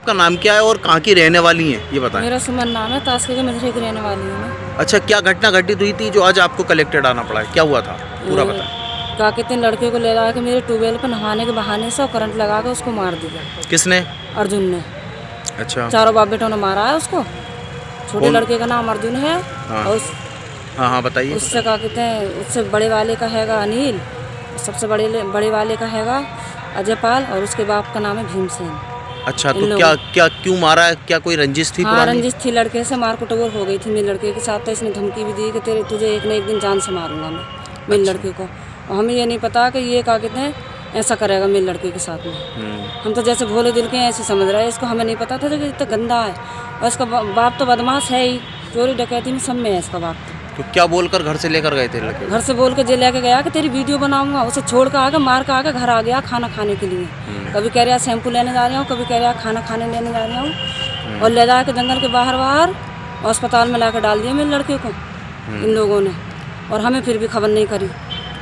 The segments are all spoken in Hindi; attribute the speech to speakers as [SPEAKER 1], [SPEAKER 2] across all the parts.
[SPEAKER 1] आपका नाम क्या है और कहाँ की रहने वाली हैं ये बताएं।
[SPEAKER 2] मेरा सुमन नाम है, तास्के के मजरे की रहने वाली हूँ मैं।
[SPEAKER 1] अच्छा, क्या घटना घटित हुई थी जो आज आपको कलेक्टेड आना पड़ा है, क्या हुआ था पूरा बताएं।
[SPEAKER 2] क्या कहते हैं, लड़के को ले जाके मेरे ट्यूबवेल पर नहाने के बहाने से करंट लगा के उसको मार दिया।
[SPEAKER 1] किसने?
[SPEAKER 2] अर्जुन ने।
[SPEAKER 1] अच्छा,
[SPEAKER 2] चारों बाप बेटों ने मारा है उसको। छोटे लड़के का नाम अर्जुन है।
[SPEAKER 1] हाँ।
[SPEAKER 2] और
[SPEAKER 1] हाँ बताइए।
[SPEAKER 2] उससे क्या कहते हैं, उससे बड़े वाले का हैगा अनिल, सबसे बड़े वाले का हैगा अजय पाल, और उसके बाप का नाम है भीमसेन।
[SPEAKER 1] अच्छा, तो क्या क्यों मारा है, क्या कोई रंजिश थी?
[SPEAKER 2] हाँ, रंजिश थी, लड़के से मार कुटोर हो गई थी मेरे लड़के के साथ। तो इसने धमकी भी दी कि तुझे एक न एक दिन जान से मारूंगा मैं मेरे लड़के को। और हमें ये नहीं पता कि ये क्या कहते हैं ऐसा करेगा मेरे लड़के के साथ में। हम तो जैसे भोले दिल के ऐसे समझ रहे हैं इसको, हमें नहीं पता था कि इतना गंदा है। और इसका बाप तो बदमाश है ही, चोरी डकैती में सब में है इसका बाप।
[SPEAKER 1] तो क्या बोलकर घर से लेकर गए थे लड़के?
[SPEAKER 2] घर से बोल के जे लेके गया कि तेरी वीडियो बनाऊंगा। उसे छोड़ कर आके मार कर आके घर आ गया खाना खाने के लिए। कभी कह रहा शैम्पू लेने जा रहा हूँ, कभी कह रहा खाना खाने लेने जा रहा हूँ। और ले जाके जंगल के बाहर अस्पताल में लाकर डाल दिया मेरे लड़के को इन लोगों ने। और हमें फिर भी खबर नहीं करी।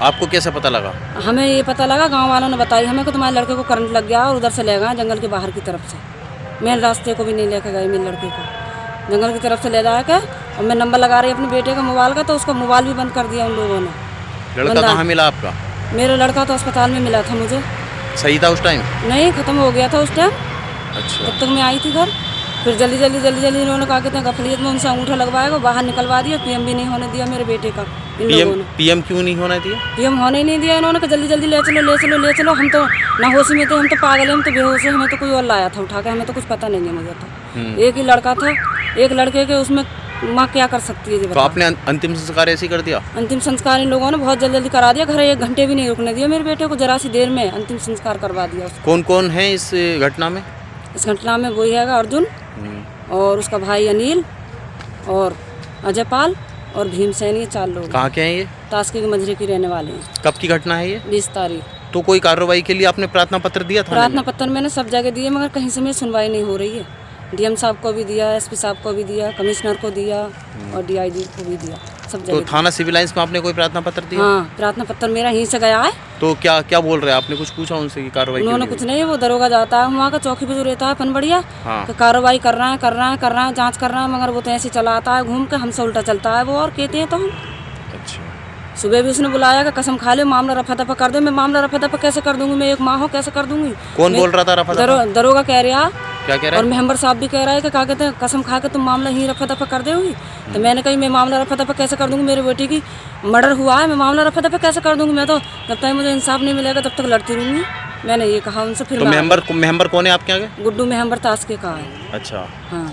[SPEAKER 1] आपको कैसे पता लगा?
[SPEAKER 2] हमें ये पता लगा, गांव वालों ने बताई हमें कि तुम्हारे लड़के को करंट लग गया और उधर से ले गए जंगल के बाहर की तरफ से। मेन रास्ते को भी नहीं लेके गए मेरे लड़के को, जंगल की तरफ से ले जाए के। और मैं नंबर लगा रही अपने बेटे का मोबाइल का, तो उसका मोबाइल भी बंद कर दिया उन लोगों ने।
[SPEAKER 1] लड़का कहाँ मिला आपका?
[SPEAKER 2] मेरा लड़का तो अस्पताल में मिला था मुझे।
[SPEAKER 1] सही था उस टाइम?
[SPEAKER 2] नहीं, ख़त्म हो गया था उस टाइम।
[SPEAKER 1] अच्छा।
[SPEAKER 2] तब तक मैं आई थी घर। फिर जल्दी इन्होंने कहा कहते हैं गफलियत में उनसे अंगूठा लगवाएगा, बाहर निकलवा दिया। पीएम भी नहीं होने दिया मेरे बेटे का इन लोगों ने।
[SPEAKER 1] पीएम क्यों नहीं होने दिया?
[SPEAKER 2] पीएम होने ही नहीं दिया इन्होंने, कि जल्दी ले चलो। हम तो ना होशी में थे, हम तो पागल है, हम तो बेहोश है। हमें तो कोई और लाया था उठा के, हमें तो कुछ पता नहीं है मुझे तो। एक ही लड़का था, एक लड़के के, उसमें माँ क्या कर सकती है?
[SPEAKER 1] तो आपने अंतिम संस्कार ऐसे ही कर दिया?
[SPEAKER 2] अंतिम संस्कार इन लोगों ने बहुत जल्दी करा दिया। घर 1 घंटे भी नहीं रुकने दिया मेरे बेटे को, जरा सी देर में अंतिम संस्कार करवा दिया उसको।
[SPEAKER 1] कौन कौन है इस घटना में?
[SPEAKER 2] इस घटना में वही हैगा अर्जुन, और उसका भाई अनिल, और अजय पाल, और भीमसेन। ये 4 लोग।
[SPEAKER 1] कहाँ के हैं ये?
[SPEAKER 2] तास्के के मजरे की रहने वाले हैं।
[SPEAKER 1] कब की घटना है ये?
[SPEAKER 2] 20 तारीख।
[SPEAKER 1] तो कोई कार्रवाई के लिए आपने प्रार्थना पत्र दिया था?
[SPEAKER 2] प्रार्थना पत्र मैंने सब जगह दिए, मगर कहीं से मेरी सुनवाई नहीं हो रही है। डीएम साहब को भी दिया, एसपी साहब को भी दिया, कमिश्नर को दिया, और डीआईजी को भी दिया, सब जगह।
[SPEAKER 1] तो थाना सिविल लाइंस में आपने कोई प्रार्थना पत्र दिया?
[SPEAKER 2] हाँ, प्रार्थना पत्र मेरा यहीं से गया है।
[SPEAKER 1] तो क्या बोल रहे हैं? आपने कुछ पूछा उनसे कि कार्रवाई?
[SPEAKER 2] उन्होंने कुछ नहीं, वो दरोगा जाता है वहाँ का, चौकी पे जो रहता है पनबड़िया,
[SPEAKER 1] हाँ।
[SPEAKER 2] कार्रवाई कर रहा है, जांच कर रहा है, मगर वो तो ऐसे चला आता है घूम के, हमसे उल्टा चलता है वो। और कहते हैं तो हम।
[SPEAKER 1] अच्छा।
[SPEAKER 2] सुबह भी उसने बुलाया कि कसम खा ले मामला रफा दफा कर दो। मैं मामला रफा दफा कैसे कर दूंगी? मैं एक माँ हूँ, कैसे कर दूंगी?
[SPEAKER 1] कौन बोल रहा था रफा दफा?
[SPEAKER 2] दरोगा कह रहा।
[SPEAKER 1] क्या कह रहा है?
[SPEAKER 2] और मेंबर साहब भी कह रहा है कि क्या कहते हैं, कसम खा के तुम मामला ही रफा दफा कर दोगी। तो मैंने कही मैं मामला रफा दफा कैसे कर दूंगी? मेरे बेटी की मर्डर हुआ है, मैं मामला रफा दफा कैसे कर दूंगी? मैं तो जब तक मुझे इंसाफ नहीं मिलेगा तब तक लड़ती रहूंगी, मैंने ये कहा उनसे। फिर
[SPEAKER 1] तो मेंबर कौन है आपके आगे?
[SPEAKER 2] गुड्डू मेंबर तास्के का है।
[SPEAKER 1] अच्छा।
[SPEAKER 2] हाँ।